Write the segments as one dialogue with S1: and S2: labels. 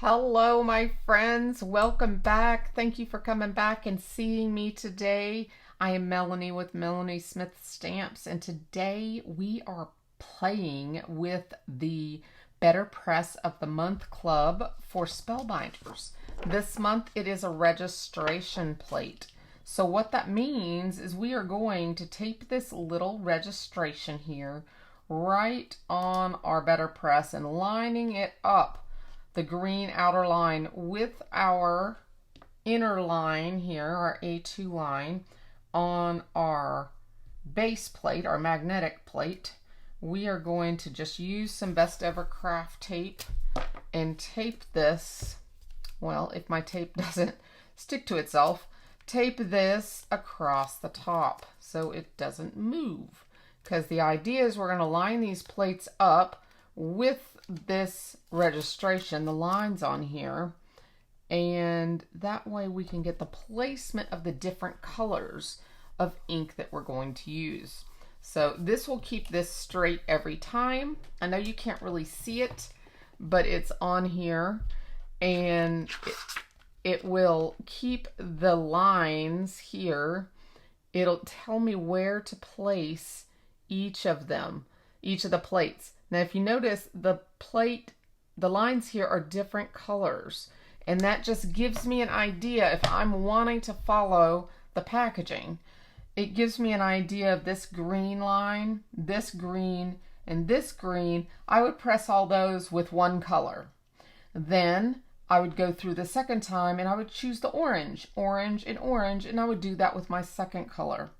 S1: Hello, my friends. Welcome back. Thank you for coming back and seeing me today. I am Melanie with Melanie Smith Stamps, and today we are playing with the Better Press of the Month Club for Spellbinders. This month it is a registration plate. So what that means is we are going to tape this little registration here right on our Better Press and lining it up, the green outer line with our inner line here, our A2 line, on our base plate, our magnetic plate. We are going to just use some Best Ever Craft tape and tape this. Well, if my tape doesn't stick to itself, tape this across the top so it doesn't move. Because the idea is we're going to line these plates up with this registration, the lines on here, and that way we can get the placement of the different colors of ink that we're going to use. So this will keep this straight every time. I know you can't really see it, but it's on here, and it will keep the lines here. It'll tell me where to place each of them, each of the plates. Now, if you notice, the lines here are different colors, and that just gives me an idea if I'm wanting to follow the packaging. It gives me an idea of this green line, this green, and this green. I would press all those with one color. Then I would go through the second time and I would choose the orange, orange, and orange, and I would do that with my second color.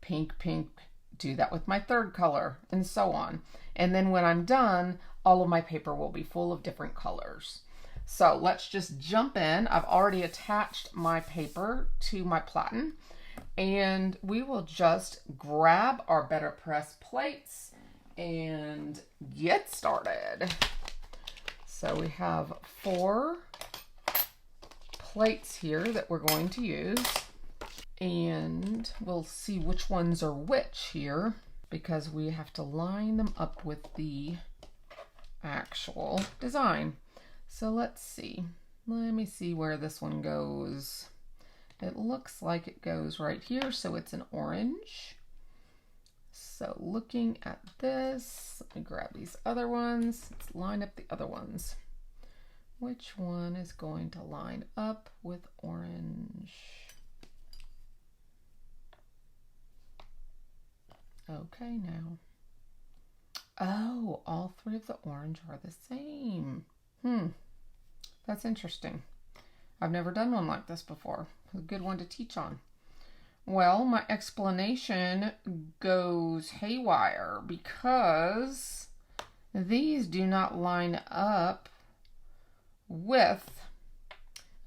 S1: Pink, pink, do that with my third color, and so on. And then when I'm done, all of my paper will be full of different colors. So let's just jump in. I've already attached my paper to my platen, and we will just grab our BetterPress plates and get started. So we have 4 plates here that we're going to use, and we'll see which ones are which here, because we have to line them up with the actual design. So let's see. Let me see where this one goes. It looks like it goes right here, so it's an orange. So looking at this, let me grab these other ones. Let's line up the other ones. Which one is going to line up with orange? Okay, now. Oh, all 3 of the orange are the same. That's interesting. I've never done one like this before. A good one to teach on. Well, my explanation goes haywire because these do not line up with...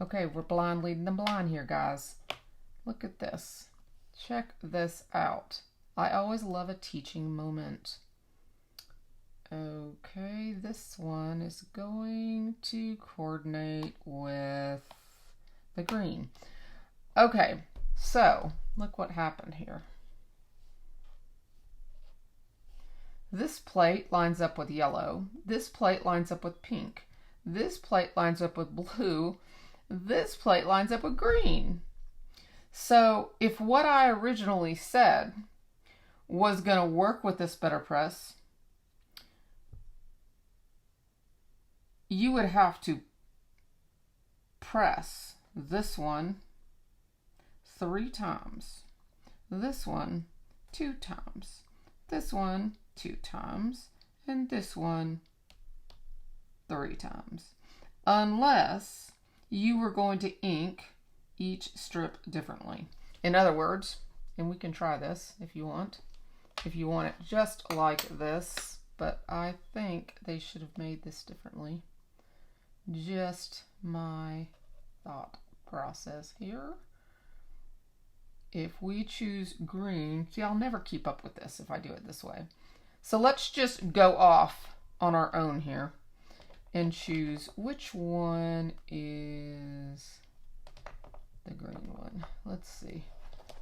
S1: Okay, we're blind leading the blind here, guys. Look at this. Check this out. I always love a teaching moment. Okay, this one is going to coordinate with the green. Okay, so look what happened here. This plate lines up with yellow. This plate lines up with pink. This plate lines up with blue. This plate lines up with green. So if what I originally said was going to work with this BetterPress, you would have to press this one 3 times, this one 2 times, this one 2 times, and this one 3 times, unless you were going to ink each strip differently. In other words, and we can try this if you want it just like this, but I think they should have made this differently. Just my thought process here. If we choose green, see, I'll never keep up with this if I do it this way. So let's just go off on our own here and choose which one is the green one. Let's see.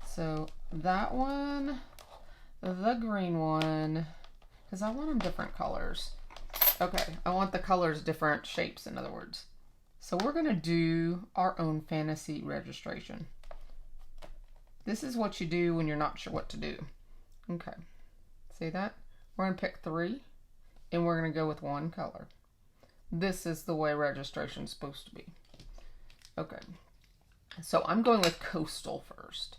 S1: So that one, the green one, because I want them different colors. Okay, I want the colors different shapes, in other words. So we're going to do our own fantasy registration. This is what you do when you're not sure what to do. Okay, see that? We're going to pick 3 and we're going to go with 1 color. This is the way registration is supposed to be. Okay, so I'm going with Coastal first.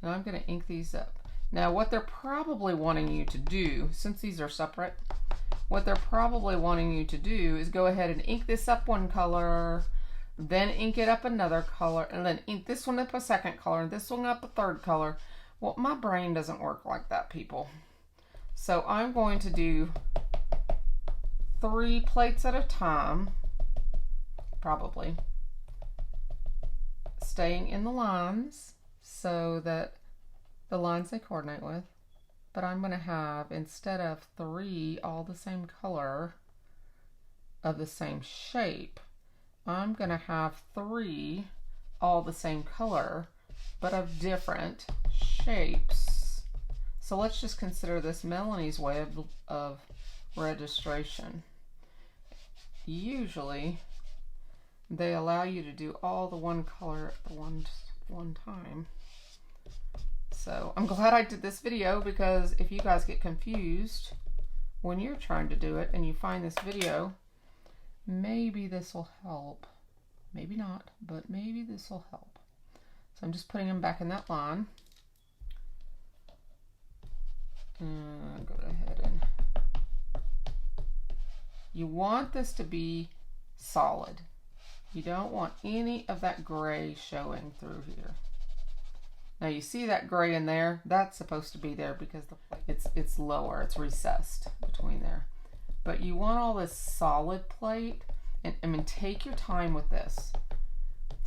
S1: And I'm going to ink these up. Now what they're probably wanting you to do, since these are separate, what they're probably wanting you to do is go ahead and ink this up 1 color, then ink it up another color, and then ink this one up a 2nd color, and this one up a 3rd color. Well, my brain doesn't work like that, people. So I'm going to do 3 plates at a time, probably, staying in the lines so that the lines they coordinate with. But I'm going to have, instead of 3 all the same color of the same shape, I'm going to have 3 all the same color but of different shapes. So let's just consider this Melanie's way of registration. Usually they allow you to do all the 1 color at the one time. So I'm glad I did this video, because if you guys get confused when you're trying to do it and you find this video, maybe this will help. Maybe not, but maybe this will help. So I'm just putting them back in that line. Go ahead and you want this to be solid. You don't want any of that gray showing through here. Now you see that gray in there? That's supposed to be there because it's lower, it's recessed between there. But you want all this solid plate, and I mean, take your time with this.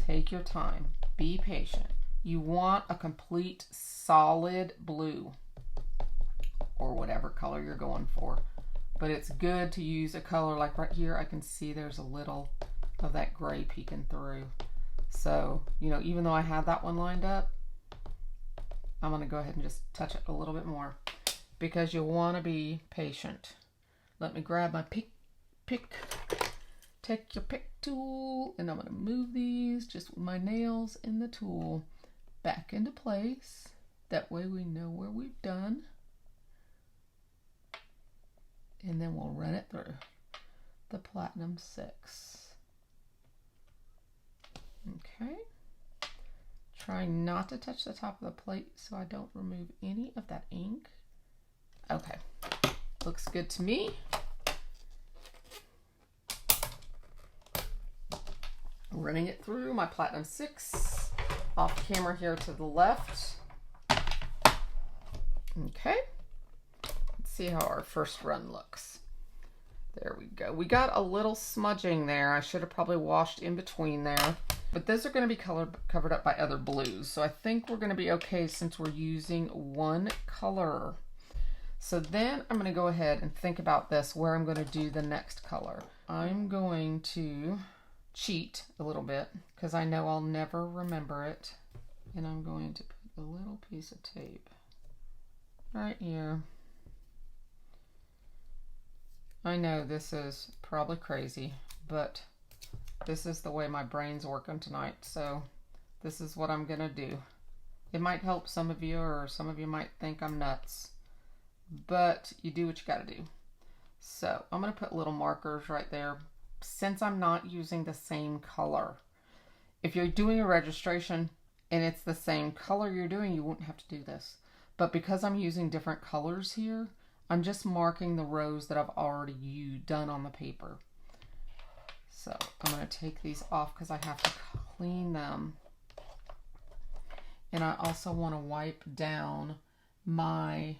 S1: Take your time, be patient. You want a complete solid blue, or whatever color you're going for. But it's good to use a color like right here. I can see there's a little of that gray peeking through. So, you know, even though I had that one lined up, I'm going to go ahead and just touch it a little bit more, because you want to be patient. Let me grab my pick. Take your pick tool, and I'm going to move these just with my nails in the tool back into place. That way we know where we've done. And then we'll run it through the Platinum 6. Okay. Trying not to touch the top of the plate so I don't remove any of that ink. Okay, looks good to me. Running it through my Platinum 6. Off camera here to the left. Okay. Let's see how our first run looks. There we go. We got a little smudging there. I should have probably washed in between there. But those are going to be covered up by other blues. So I think we're going to be okay since we're using 1 color. So then I'm going to go ahead and think about this, where I'm going to do the next color. I'm going to cheat a little bit because I know I'll never remember it. And I'm going to put a little piece of tape right here. I know this is probably crazy, but this is the way my brain's working tonight, so this is what I'm gonna do. It might help some of you, or some of you might think I'm nuts, but you do what you gotta do. So I'm gonna put little markers right there, since I'm not using the same color. If you're doing a registration and it's the same color you're doing, you wouldn't have to do this. But because I'm using different colors here, I'm just marking the rows that I've already done on the paper. So I'm going to take these off because I have to clean them. And I also want to wipe down my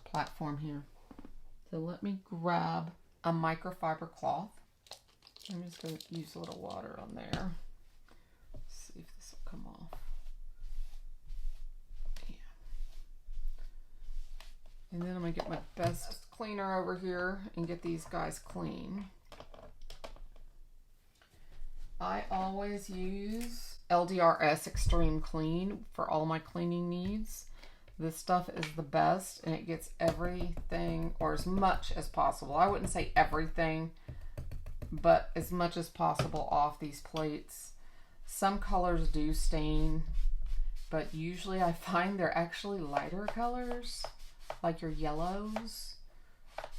S1: platform here. So let me grab a microfiber cloth. I'm just going to use a little water on there. Let's see if this will come off. Yeah. And then I'm going to get my best cleaner over here and get these guys clean. I always use LDRS Extreme Clean for all my cleaning needs. This stuff is the best, and it gets everything, or as much as possible. I wouldn't say everything, but as much as possible off these plates. Some colors do stain, but usually I find they're actually lighter colors, like your yellows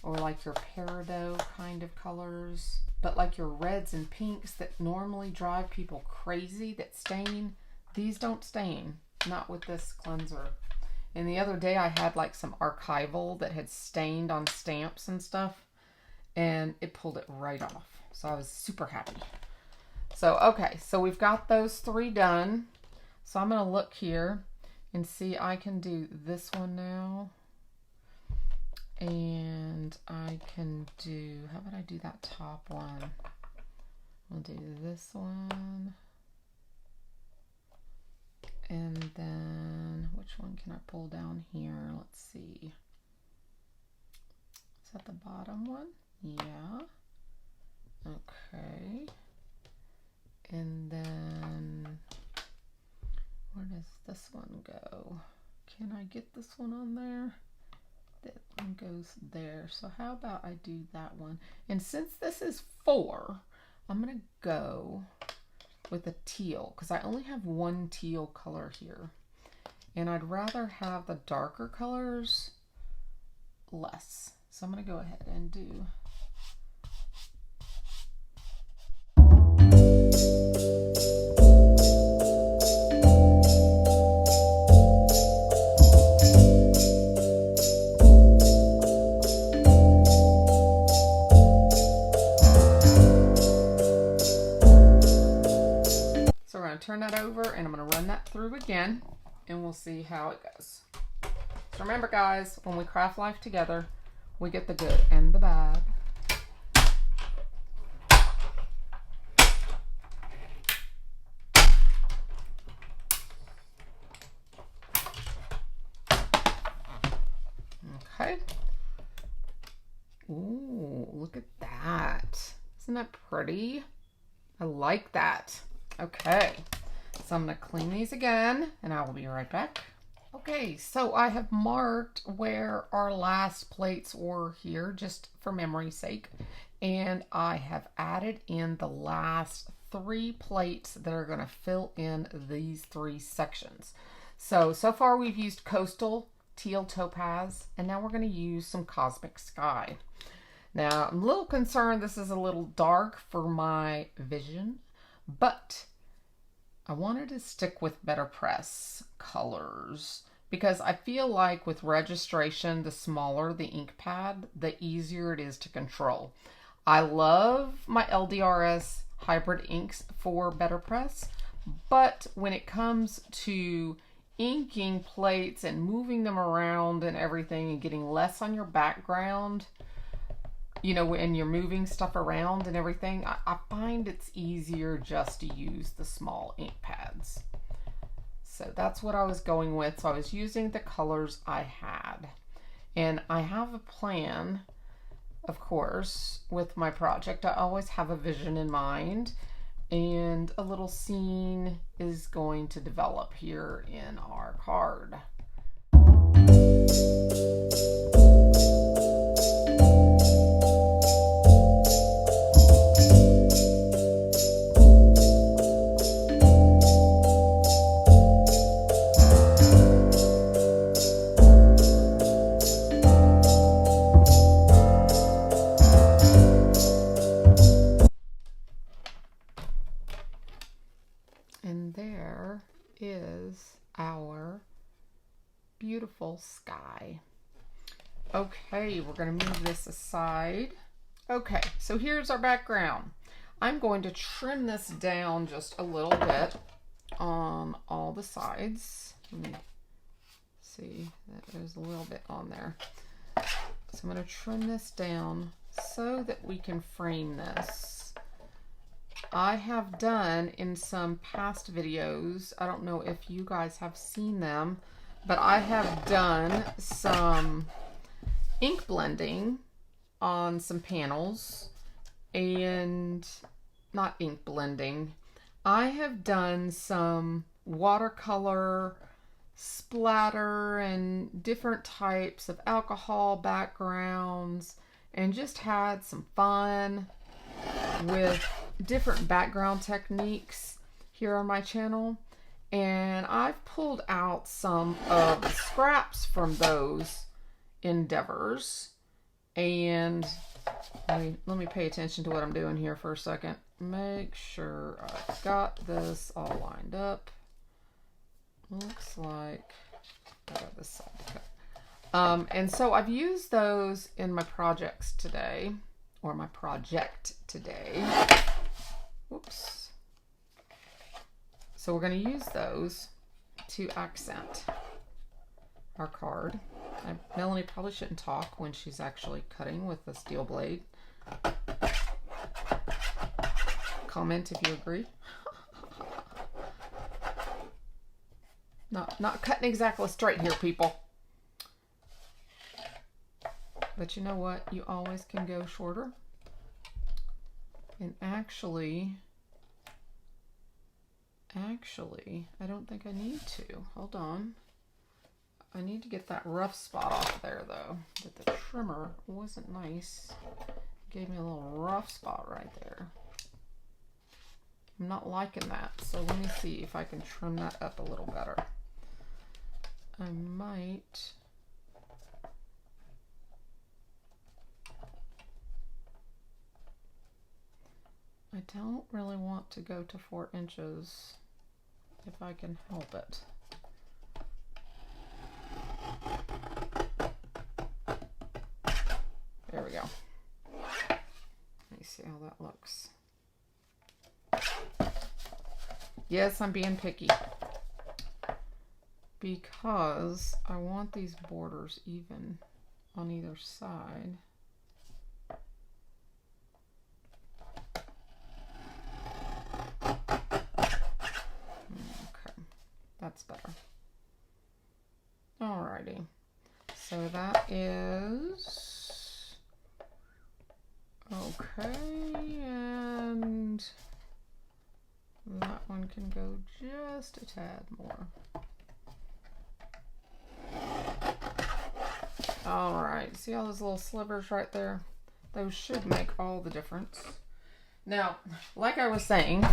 S1: or like your peridot kind of colors. But like your reds and pinks that normally drive people crazy that stain, these don't stain, not with this cleanser. And the other day I had like some archival that had stained on stamps and stuff, and it pulled it right off. So I was super happy. So, okay, so we've got those 3 done. So I'm going to look here and see, I can do this one now. And I can do, how about I do that top one? I'll do this one. And then, which one can I pull down here? Let's see. Is that the bottom one? Yeah. Okay. And then, where does this one go? Can I get this one on there? That one goes there. So how about I do that one? And since this is 4, I'm going to go with a teal, because I only have 1 teal color here. And I'd rather have the darker colors less. So I'm going to go ahead and do turn that over, and I'm going to run that through again, and we'll see how it goes. So remember, guys, when we craft life together, we get the good and the bad. Okay. Ooh, look at that. Isn't that pretty? I like that. Okay, so I'm going to clean these again, and I will be right back. Okay, so I have marked where our last plates were here, just for memory's sake, and I have added in the last 3 plates that are going to fill in these 3 sections. So far we've used Coastal, Teal Topaz, and now we're going to use some Cosmic Sky. Now, I'm a little concerned this is a little dark for my vision, but I wanted to stick with BetterPress colors because I feel like with registration, the smaller the ink pad, the easier it is to control. I love my LDRS hybrid inks for BetterPress, but when it comes to inking plates and moving them around and everything and getting less on your background, you know, when you're moving stuff around and everything, I find it's easier just to use the small ink pads. So that's what I was going with. So I was using the colors I had. And I have a plan, of course, with my project. I always have a vision in mind, and a little scene is going to develop here in our card. And there is our beautiful sky. Okay, we're going to move this aside. Okay, so here's our background. I'm going to trim this down just a little bit on all the sides. Let me see, there's a little bit on there. So I'm going to trim this down so that we can frame this. I have done in some past videos, I don't know if you guys have seen them, but I have done some ink blending on some panels, and not ink blending. I have done some watercolor splatter and different types of alcohol backgrounds and just had some fun. with different background techniques here on my channel, and I've pulled out some of the scraps from those endeavors. And let me pay attention to what I'm doing here for a second. Make sure I've got this all lined up. Looks like I got this side cut. And so I've used those in my projects today, or my project today. Whoops. So we're going to use those to accent our card. Melanie probably shouldn't talk when she's actually cutting with the steel blade. Comment if you agree. Not cutting exactly straight here, people. But you know what? You always can go shorter. And actually, I don't think I need to. Hold on. I need to get that rough spot off there, though. That the trimmer wasn't nice. Gave me a little rough spot right there. I'm not liking that, so let me see if I can trim that up a little better. I might. I don't really want to go to 4 inches if I can help it. There we go. Let me see how that looks. Yes, I'm being picky because I want these borders even on either side. Okay, that's better. Alrighty, so that is okay, and that one can go just a tad more. All right, see all those little slivers right there? Those should make all the difference. Now, like I was saying,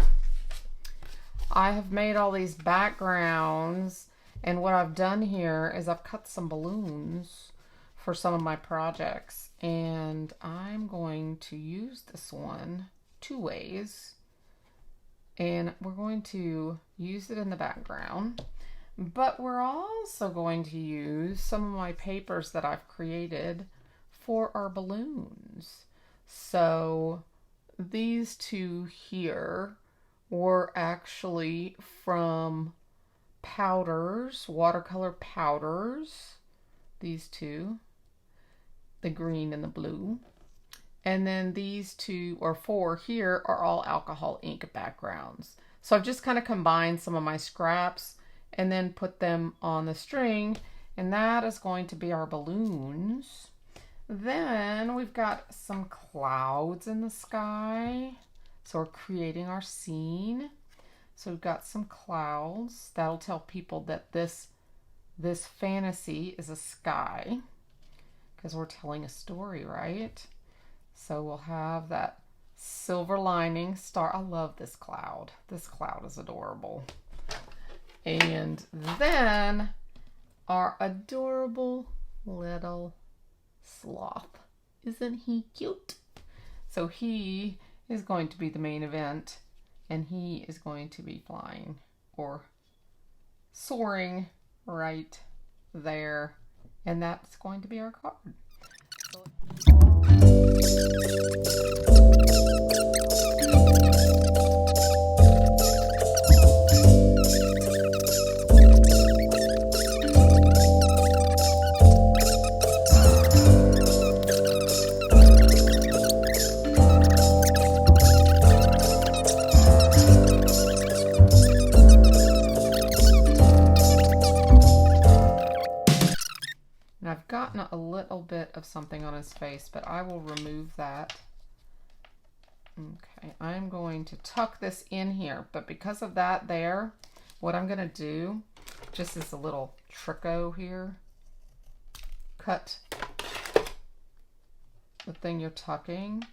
S1: I have made all these backgrounds, and what I've done here is I've cut some balloons for some of my projects, and I'm going to use this one 2 ways. And we're going to use it in the background, but we're also going to use some of my papers that I've created for our balloons. So these 2 here were actually from powders, watercolor powders. These 2, the green and the blue. And then these 2 or 4 here are all alcohol ink backgrounds. So I've just kind of combined some of my scraps and then put them on the string, and that is going to be our balloons. Then we've got some clouds in the sky. So we're creating our scene. So we've got some clouds. That'll tell people that this fantasy is a sky, because we're telling a story, right? So we'll have that silver lining star. I love this cloud. This cloud is adorable. And then our adorable little sloth. Isn't he cute? So he is going to be the main event, and he is going to be flying or soaring right there. And that's going to be our card. And I've gotten a little bit of something on his face, but I will remove that. Okay, I'm going to tuck this in here, but because of that there, what I'm going to do, just as a little tricko here, cut the thing you're tucking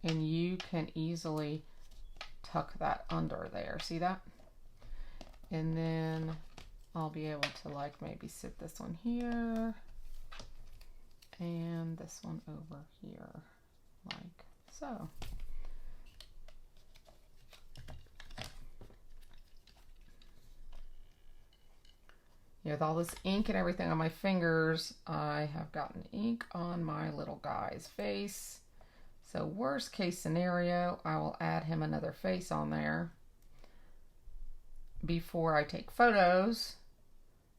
S1: and you can easily tuck that under there. See that? And then I'll be able to like maybe sit this one here and this one over here like so. Yeah, with all this ink and everything on my fingers, I have gotten ink on my little guy's face. So worst case scenario, I will add him another face on there before I take photos,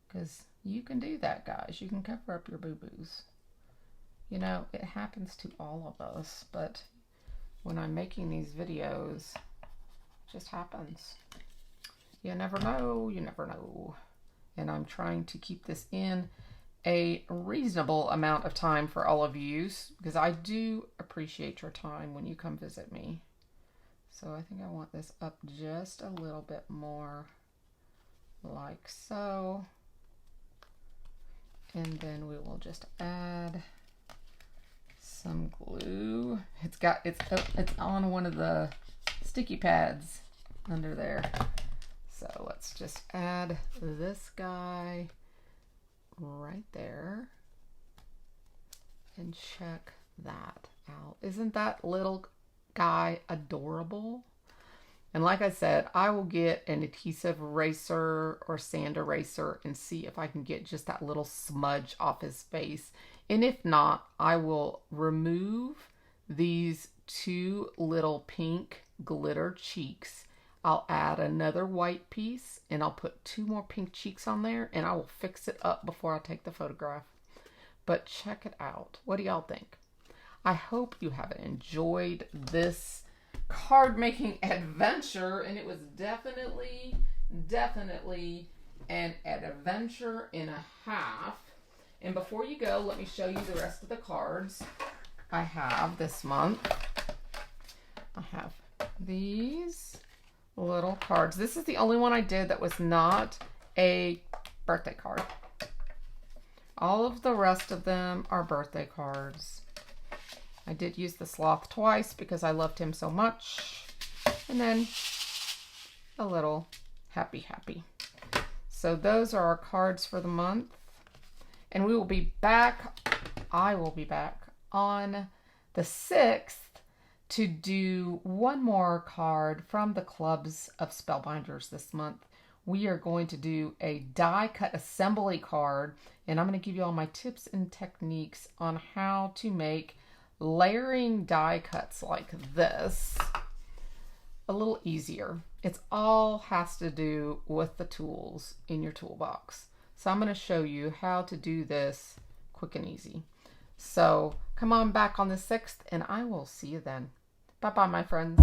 S1: because you can do that, guys. You can cover up your boo-boos. You know, it happens to all of us, but when I'm making these videos, it just happens. You never know, you never know. And I'm trying to keep this in a reasonable amount of time for all of you, because I do appreciate your time when you come visit me. So I think I want this up just a little bit more, like so. And then we will just add some glue. It's on one of the sticky pads under there. So let's just add this guy right there and check that out. Isn't that little guy adorable? And like I said, I will get an adhesive eraser or sand eraser and see if I can get just that little smudge off his face. And if not, I will remove these two little pink glitter cheeks. I'll add another white piece and I'll put two more pink cheeks on there, and I will fix it up before I take the photograph. But check it out. What do y'all think? I hope you have enjoyed this card making adventure, and it was definitely an adventure and a half. And before you go, let me show you the rest of the cards I have this month. I have these little cards. This is the only one I did that was not a birthday card. All of the rest of them are birthday cards. I did use the sloth twice because I loved him so much. And then a little happy. So those are our cards for the month. And we will be back, I will be back on the 6th to do one more card from the clubs of Spellbinders this month. We are going to do a die cut assembly card, and I'm going to give you all my tips and techniques on how to make layering die cuts like this a little easier. It's all has to do with the tools in your toolbox. So I'm going to show you how to do this quick and easy. So come on back on the 6th, and I will see you then. Bye-bye, my friends.